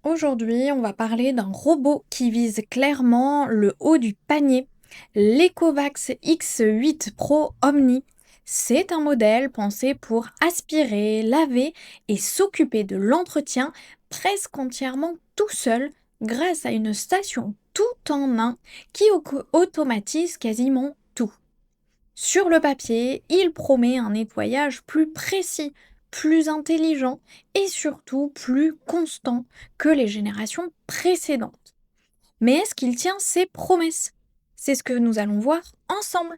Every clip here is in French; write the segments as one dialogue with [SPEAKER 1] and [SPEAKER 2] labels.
[SPEAKER 1] Aujourd'hui, on va parler d'un robot qui vise clairement le haut du panier, l'Ecovacs X8 Pro Omni. C'est un modèle pensé pour aspirer, laver et s'occuper de l'entretien presque entièrement tout seul grâce à une station tout en un qui automatise quasiment tout. Sur le papier, il promet un nettoyage plus précis, plus intelligent et surtout plus constant que les générations précédentes. Mais est-ce qu'il tient ses promesses? C'est ce que nous allons voir ensemble.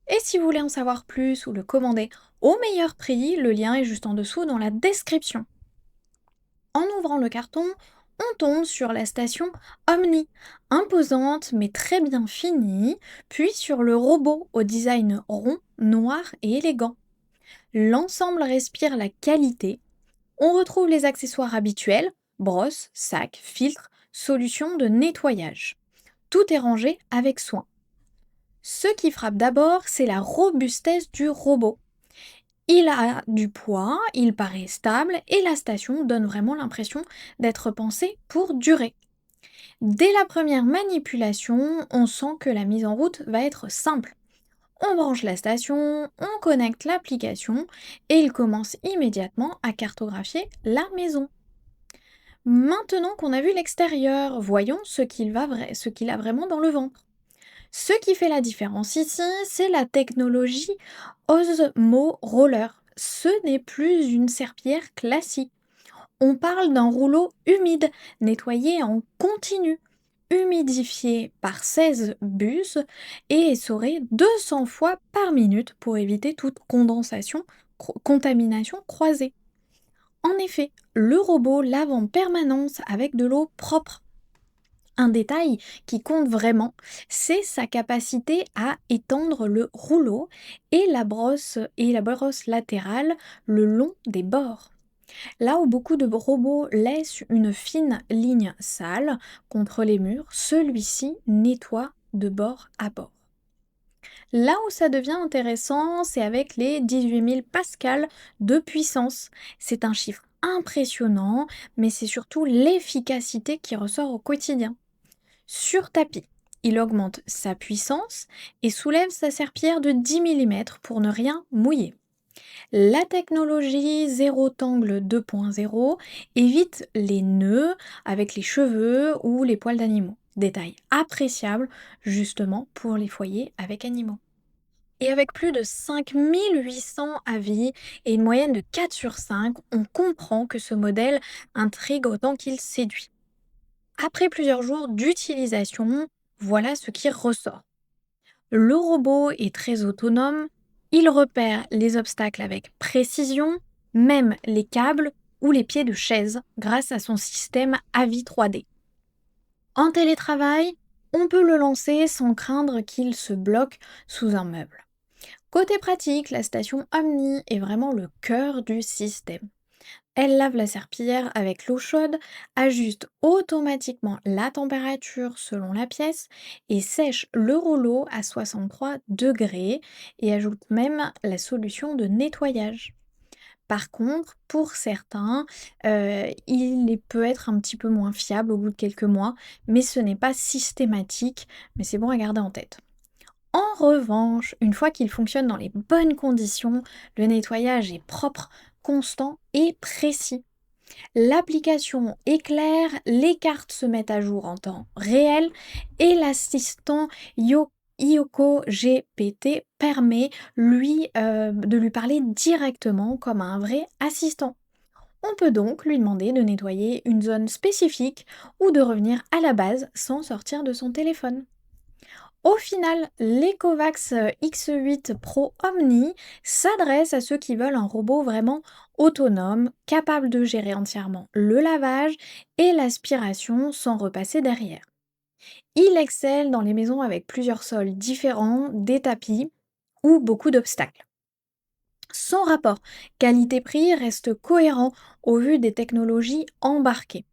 [SPEAKER 1] Et si vous voulez en savoir plus ou le commander au meilleur prix, le lien est juste en dessous dans la description. En ouvrant le carton, on tombe sur la station Omni, imposante mais très bien finie, puis sur le robot au design rond, noir et élégant. L'ensemble respire la qualité. On retrouve les accessoires habituels, brosse, sac, filtre, solution de nettoyage. Tout est rangé avec soin. Ce qui frappe d'abord, c'est la robustesse du robot. Il a du poids, il paraît stable et la station donne vraiment l'impression d'être pensée pour durer. Dès la première manipulation, on sent que la mise en route va être simple. On branche la station, on connecte l'application et il commence immédiatement à cartographier la maison. Maintenant qu'on a vu l'extérieur, voyons ce qu'il a vraiment dans le ventre. Ce qui fait la différence ici, c'est la technologie Osmo Roller. Ce n'est plus une serpillière classique. On parle d'un rouleau humide, nettoyé en continu, humidifié par 16 bus et essoré 200 fois par minute pour éviter toute contamination croisée. En effet, le robot lave en permanence avec de l'eau propre. Un détail qui compte vraiment, c'est sa capacité à étendre le rouleau et la brosse latérale le long des bords. Là où beaucoup de robots laissent une fine ligne sale contre les murs, celui-ci nettoie de bord à bord. Là où ça devient intéressant, c'est avec les 18 000 pascal de puissance. C'est un chiffre impressionnant, mais c'est surtout l'efficacité qui ressort au quotidien. Sur tapis, il augmente sa puissance et soulève sa serpillière de 10 mm pour ne rien mouiller. La technologie zéro tangle 2.0 évite les nœuds avec les cheveux ou les poils d'animaux. Détail appréciable justement pour les foyers avec animaux. Et avec plus de 5800 avis et une moyenne de 4 sur 5, on comprend que ce modèle intrigue autant qu'il séduit. Après plusieurs jours d'utilisation, voilà ce qui ressort. Le robot est très autonome, il repère les obstacles avec précision, même les câbles ou les pieds de chaise grâce à son système AVI 3D. En télétravail, on peut le lancer sans craindre qu'il se bloque sous un meuble. Côté pratique, la station Omni est vraiment le cœur du système. Elle lave la serpillière avec l'eau chaude, ajuste automatiquement la température selon la pièce et sèche le rouleau à 63 degrés et ajoute même la solution de nettoyage. Par contre, pour certains, peut être un petit peu moins fiable au bout de quelques mois, mais ce n'est pas systématique, mais c'est bon à garder en tête. En revanche, une fois qu'il fonctionne dans les bonnes conditions, le nettoyage est propre, constant et précis. L'application est claire, les cartes se mettent à jour en temps réel et l'assistant Yoko GPT permet de lui parler directement comme à un vrai assistant. On peut donc lui demander de nettoyer une zone spécifique ou de revenir à la base sans sortir de son téléphone. Au final, l'Ecovacs X8 Pro Omni s'adresse à ceux qui veulent un robot vraiment autonome, capable de gérer entièrement le lavage et l'aspiration sans repasser derrière. Il excelle dans les maisons avec plusieurs sols différents, des tapis ou beaucoup d'obstacles. Son rapport qualité-prix reste cohérent au vu des technologies embarquées.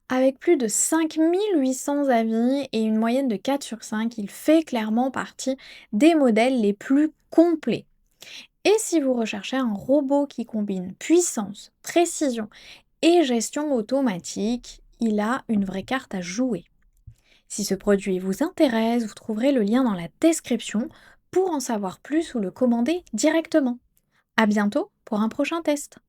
[SPEAKER 1] Avec plus de 5800 avis et une moyenne de 4 sur 5, il fait clairement partie des modèles les plus complets. Et si vous recherchez un robot qui combine puissance, précision et gestion automatique, il a une vraie carte à jouer. Si ce produit vous intéresse, vous trouverez le lien dans la description pour en savoir plus ou le commander directement. À bientôt pour un prochain test.